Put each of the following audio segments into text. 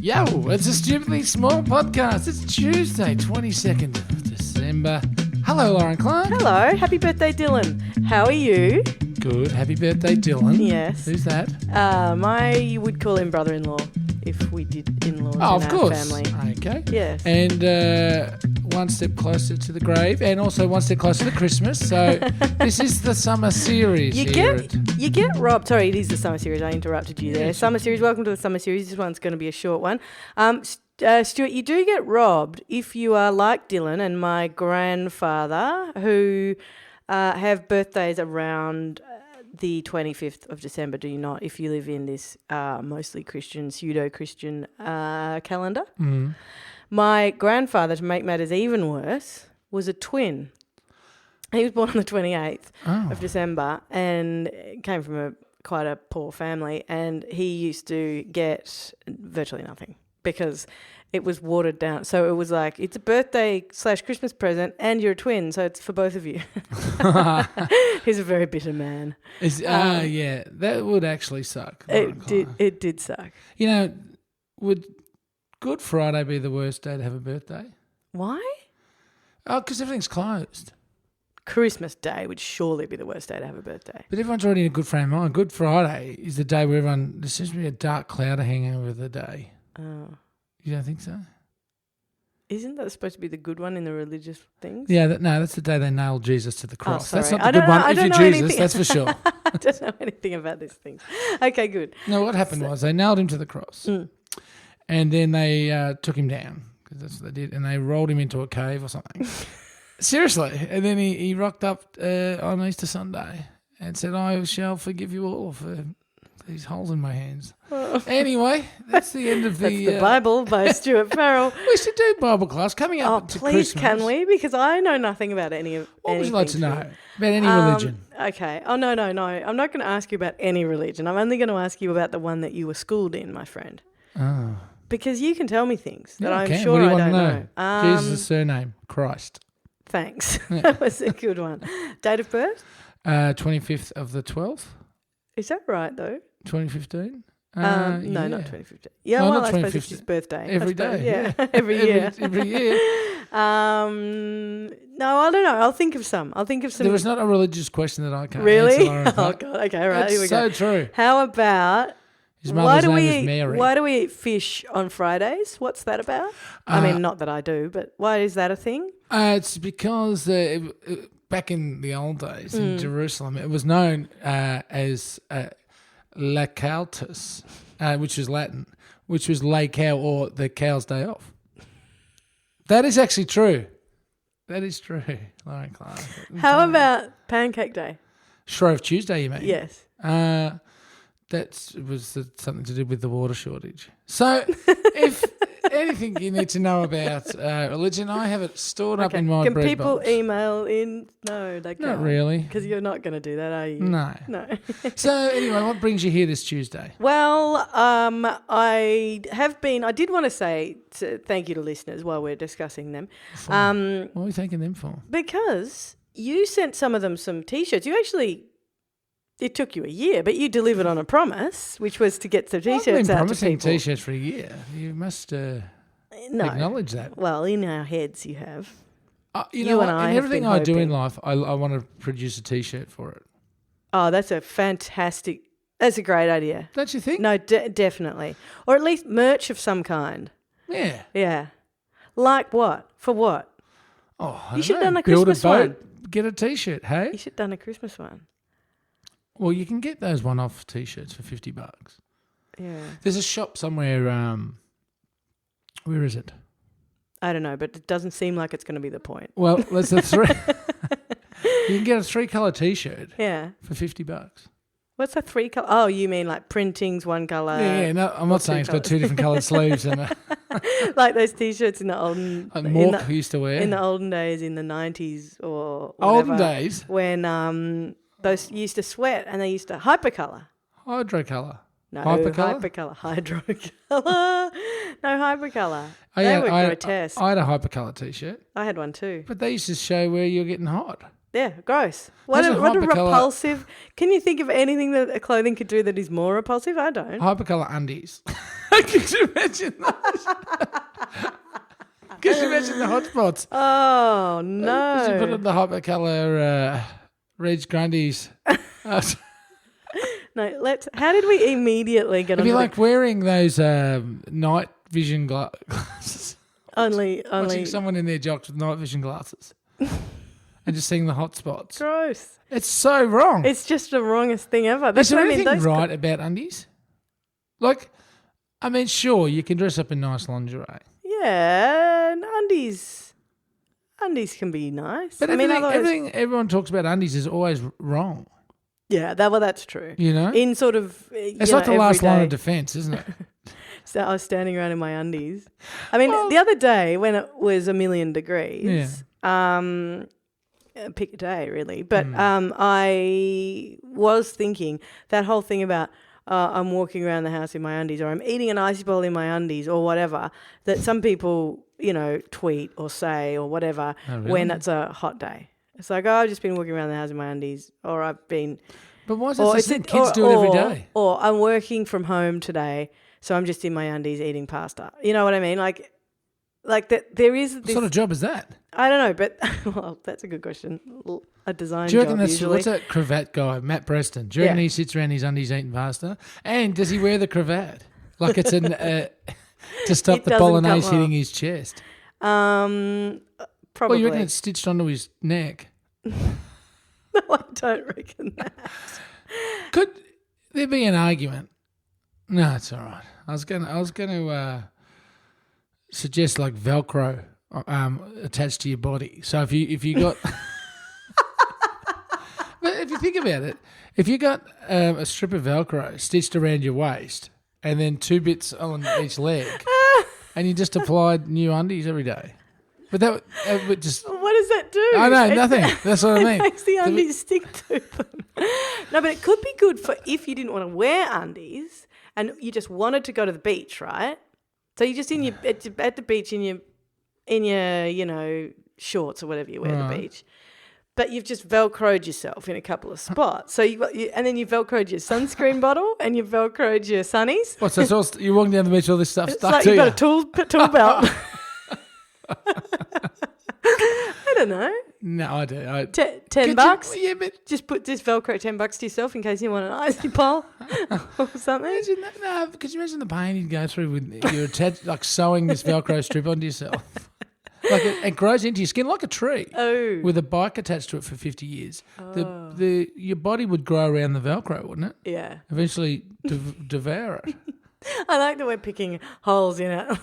Yo, it's a stupidly small podcast. It's Tuesday, 22nd of December. Hello, Lauren Clark. Hello. Happy birthday, Dylan. How are you? Good. Happy birthday, Dylan. Yes. Who's that? You would call him brother-in-law if we did in-laws in of our course. family. Okay. Yes. And one step closer to the grave and also one step closer to Christmas. So this is the summer series. You get robbed. Sorry, it is the summer series. I interrupted you there. Yes. Summer series. Welcome to the summer series. This one's going to be a short one. Stuart, you do get robbed if you are like Dylan and my grandfather, who have birthdays around the 25th of December, do you not? If you live in this mostly Christian, pseudo-Christian calendar. Mm. My grandfather, to make matters even worse, was a twin. He was born on the 28th of December and came from quite a poor family, and he used to get virtually nothing because it was watered down. So it was like, it's a birthday / Christmas present and you're a twin, so it's for both of you. He's a very bitter man. Yeah, that would actually suck. It did suck. You know, would Good Friday be the worst day to have a birthday? Why? Oh, because everything's closed. Christmas Day would surely be the worst day to have a birthday. But everyone's already in a good frame of mind. Good Friday is the day where there seems to be a dark cloud hanging over the day. Oh. You don't think so? Isn't that supposed to be the good one in the religious things? Yeah, that's the day they nailed Jesus to the cross. Sorry. That's not the good one. If you're Jesus, that's for sure. I don't know anything about these things. Okay, good. No, what happened was they nailed him to the cross, and then they took him down, because that's what they did, and they rolled him into a cave or something. Seriously. And then he rocked up on Easter Sunday and said, I shall forgive you all for these holes in my hands. Oh. Anyway, that's the end of the... That's the Bible by Stuart Farrell. We should do Bible class coming up to please, Christmas. can we? Because I know nothing about any of What would you like to know about any religion? Okay. Oh, no. I'm not going to ask you about any religion. I'm only going to ask you about the one that you were schooled in, my friend. Oh. Because you can tell me things that I'm can. sure what do you I want don't to know? Jesus' surname, Christ. Thanks. Yeah. That was a good one. Date of birth? 25th of the 12th. Is that right, though? 2015? No, not 2015. Yeah, no, well, not I suppose it's his birthday. Every day. Yeah, every year. Every year. No, I don't know. I'll think of some. There is not a religious question that I can't really? answer. Oh, God. Okay, right. That's here we go. so true. How about... His mother's name is Mary. Why do we eat fish on Fridays? What's that about? I mean, not that I do, but why is that a thing? It's because back in the old days in Jerusalem, it was known as Lacautus, which is Latin, which was lay cow or the cow's day off. That is actually true. That is true, Lauren Clark. How about Pancake Day? Shrove Tuesday, you mean? Yes. That was something to do with the water shortage. So if anything you need to know about religion, I have it stored up in my bread box. Can people email in? No, they can't. Not really. Because you're not going to do that, are you? No. So anyway, what brings you here this Tuesday? Well, I did want to say thank you to listeners while we're discussing them. What are we thanking them for? Because you sent some of them some T-shirts. You actually... It took you a year, but you delivered on a promise, which was to get some T-shirts out to people. I've been promising T-shirts for a year. You must acknowledge that. Well, in our heads you have. You and I, in everything I do in life, I want to produce a T-shirt for it. Oh, that's a great idea. Don't you think? No, definitely. Or at least merch of some kind. Yeah. Yeah. Like what? For what? Oh, you should have done a Christmas one. Get a T-shirt, hey? You should have done a Christmas one. Well, you can get those one-off T-shirts for $50. Yeah. There's a shop somewhere. Where is it? I don't know, but it doesn't seem like it's going to be the point. Well, there's a three. You can get a 3-color T-shirt. Yeah. For $50. What's a 3-color? Oh, you mean like printing's one color? Yeah. No, I'm not saying it's got 2 different colored sleeves and. Like those T-shirts in the olden. Like Mork used to wear in the olden days, in the 90s or whatever, olden days when those used to sweat and they used to hypercolor. Hydrocolor. No, hypercolor. Hydrocolor. No, hypercolor. They were grotesque. I had a hypercolor T-shirt. I had one too. But they used to show where you're getting hot. Yeah, gross. What a repulsive. Can you think of anything that a clothing could do that is more repulsive? I don't. Hypercolor undies. Could you imagine that? Could you imagine the hot spots? Oh, Could you put no. on the hypercolour Reg Grundies? No, how did we immediately get It'd be on like wearing those night vision glasses. only Watching someone in their jocks with night vision glasses and just seeing the hot spots. gross. It's so wrong. It's just the wrongest thing ever. Is That's there what I mean. anything right about undies? Like, I mean, sure, you can dress up in nice lingerie. Yeah, and undies can be nice. But I mean, everything everyone talks about undies is always wrong. yeah, that's true. You know? In sort of, It's like the last line of defence, isn't it? So I was standing around in my undies. I mean, the other day when it was 1,000,000 degrees, pick a day really, but I was thinking that whole thing about I'm walking around the house in my undies, or I'm eating an icy bowl in my undies, or whatever, that some people, tweet or say or whatever when it's a hot day. It's like, I've just been walking around the house in my undies, or I've been... But why is that so kids do it every day? Or I'm working from home today, so I'm just in my undies eating pasta. You know what I mean? Like that. There is this... What sort of job is that? I don't know, but well, that's a good question. A design Do you reckon job that's usually. what's that cravat guy, Matt Preston? Do you reckon he sits around his undies eating pasta? And does he wear the cravat like it's an to stop It the doesn't bolognese come hitting off. his chest? Probably. Well, you reckon it's stitched onto his neck? No, I don't reckon that. Could there be an argument? No, it's all right. I was going to suggest like Velcro attached to your body. So if you got, but if you think about it, if you got a strip of Velcro stitched around your waist and then 2 bits on each leg, and you just applied new undies every day, but that would just. What does that do? I know nothing. That's what I mean. It makes the undies stick to them. No, but it could be good for if you didn't want to wear undies and you just wanted to go to the beach, right? So you're just at the beach in your shorts or whatever you wear at the beach, but you've just Velcroed yourself in a couple of spots. So and then you Velcroed your sunscreen bottle and you Velcroed your sunnies. What's that? So you're walking down the beach, all this stuff It's stuck like to you've you. got a tool belt. I don't know. No, I do. $10. Yeah, but Just put this Velcro $10 to yourself in case you want an icy pole or something. imagine that. No, could you imagine the pain you'd go through with you're attached, like sewing this Velcro strip onto yourself? Like it grows into your skin like a tree. Oh. With a bike attached to it for 50 years. Your body would grow around the Velcro, wouldn't it? Yeah. Eventually devour it. I like that we're picking holes in it.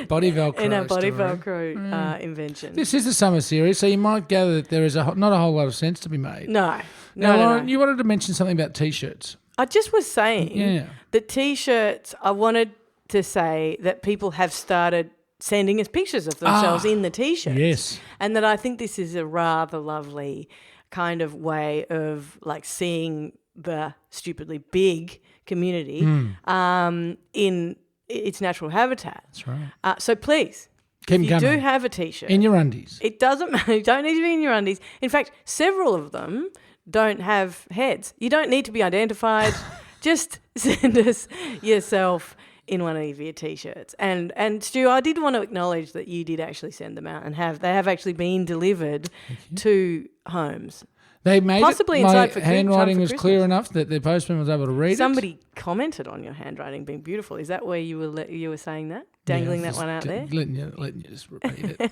Body Velcro. In our body story. Velcro invention. This is the summer series, so you might gather that there is not a whole lot of sense to be made. No. Now, No. Lauren, you wanted to mention something about T-shirts. I just was saying Yeah. that T-shirts, I wanted to say that people have started sending us pictures of themselves in the T-shirts. Yes. And that I think this is a rather lovely kind of way of like seeing the stupidly big community in its natural habitat. That's right. So please, Keep if you coming. do have a T-shirt, In your undies. it doesn't matter. You don't need to be in your undies. In fact, several of them don't have heads. You don't need to be identified. Just send us yourself in one of your T-shirts. And Stu, I did want to acknowledge that you did actually send them out and they have actually been delivered to homes. They made Possibly it. inside My for handwriting for was Christmas. clear enough that the postman was able to read Somebody commented on your handwriting being beautiful. Is that where you were saying that? Dangling that one out there? Letting you just repeat it.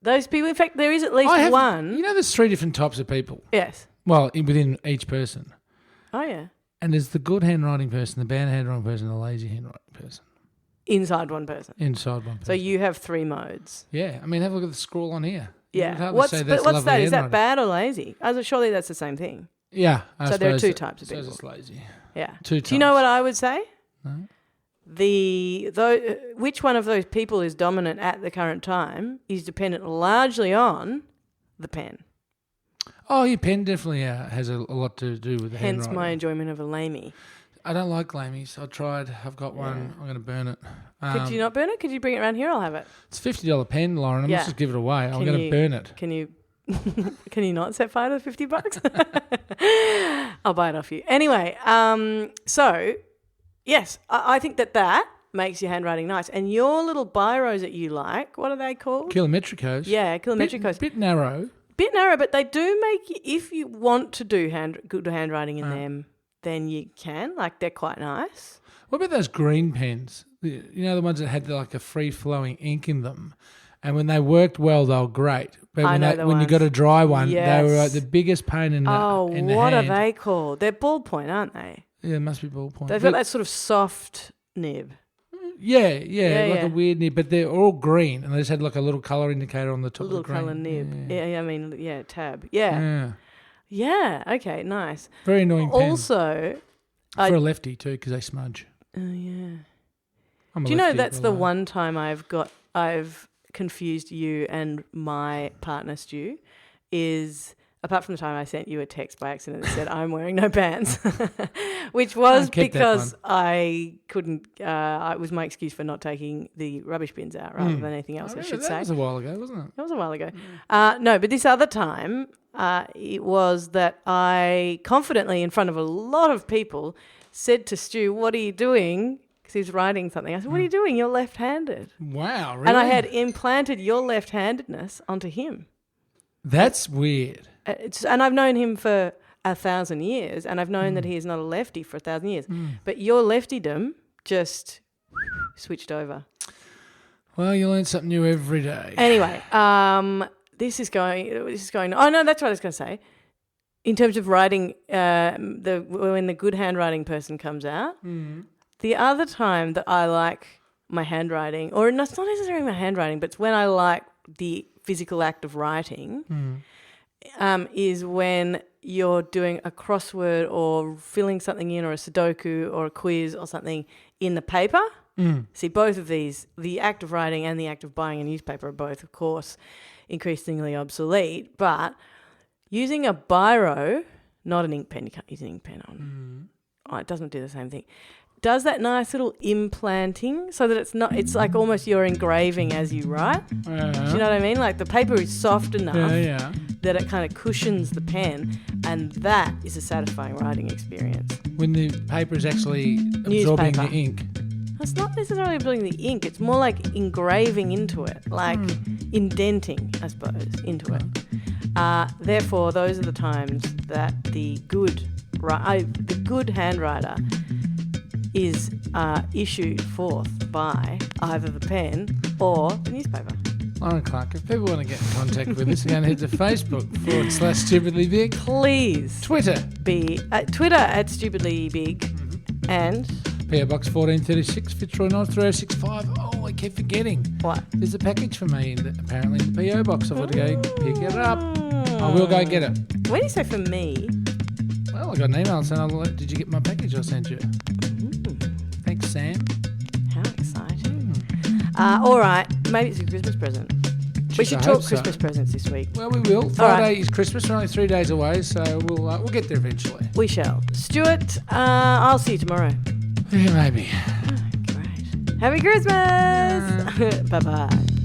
Those people, in fact, there is at least one. You know, there's 3 different types of people. Yes. Well, within each person. Oh, yeah. And there's the good handwriting person, the bad handwriting person, the lazy handwriting person. Inside one person. Inside one person. So you have 3 modes. Yeah. I mean, have a look at the scroll on here. You would Yeah. hardly What's say that's that? lovely Is that handwriting. bad or lazy? Surely that's the same thing. Yeah. I So there are suppose 2 that- types of suppose people. it's lazy. Yeah. 2 Do you know types. what I would say? No. Which one of those people is dominant at the current time is dependent largely on the pen. Oh, your pen definitely has a lot to do with the Hence handwriting. my enjoyment of a lamey. I don't like lamies. I tried. I've got one. I'm going to burn it. Could you not burn it? Could you bring it around here? I'll have it. It's a $50 pen, Lauren. I'm Yeah. not just give it away. I'm Can going to you- burn it. Can you can you not set fire to the $50? I'll buy it off you. Anyway, so Yes, I think that makes your handwriting nice. And your little biros that you like, what are they called? Kilometricos. Yeah, kilometricos. Bit narrow. Bit narrow, but they do make you, if you want to do good handwriting in them, then you can. Like, they're quite nice. What about those green pens? You know, the ones that had like a free-flowing ink in them? And when they worked well, they were great. But when you got a dry one, they were like the biggest pain in the hand. What are they called? They're ballpoint, aren't they? Yeah, it must be ballpoint. They've got that sort of soft nib. Yeah, like a weird nib, but they're all green, and they just had like a little colour indicator on the top of the green. A little colour nib. Yeah, tab. Yeah. Yeah, okay, nice. Very annoying pen. Also... For a lefty too, because they smudge. Oh, yeah. Do you know that's the one time I've confused you and my partner Stu is... Apart from the time I sent you a text by accident that said, I'm wearing no pants, which was because I couldn't, it was my excuse for not taking the rubbish bins out rather than anything else, I should say. That was a while ago, wasn't it? That was a while ago. No, but this other time, it was that I confidently, in front of a lot of people, said to Stu, what are you doing? Because he was writing something. I said, what are you doing? You're left-handed. Wow, really? And I had implanted your left-handedness onto him. That's weird. And I've known him for 1,000 years, and I've known that he is not a lefty for 1,000 years. But your leftydom just switched over. Well, you learn something new every day. Anyway, this is going. Oh no, that's what I was going to say. In terms of writing, when the good handwriting person comes out, the other time that I like my handwriting, or it's not necessarily my handwriting, but it's when I like the physical act of writing. Is when you're doing a crossword or filling something in or a Sudoku or a quiz or something in the paper. See, both of these, the act of writing and the act of buying a newspaper are both, of course, increasingly obsolete. But using a biro, not an ink pen, you can't use an ink pen on. It doesn't do the same thing. Does that nice little implanting so that it's like almost you're engraving as you write. Do you know what I mean? Like the paper is soft enough that it kind of cushions the pen, and that is a satisfying writing experience. When the paper is actually absorbing the ink. It's not necessarily absorbing the ink. It's more like engraving into it, like indenting, I suppose, into it. Therefore, those are the times that the good handwriter is issued forth by either the pen or the newspaper. Lauren Clark, if people want to get in contact with us, again, head to Facebook /StupidlyBig. Please. Twitter at StupidlyBig and... PO Box 1436, Fitzroy North 3065. Oh, I keep forgetting. What? There's a package for me, apparently, in the PO Box. I've got to go pick it up. I will go get it. When you say for me... Well, I got an email saying, did you get my package I sent you? Thanks, Sam. How exciting. All right, maybe it's a Christmas present. We should talk Christmas presents this week. Well, we will. Friday is Christmas. We're only 3 days away, so we'll get there eventually. We shall. Stuart, I'll see you tomorrow. Yeah, maybe. Oh, great. Happy Christmas! Bye-bye.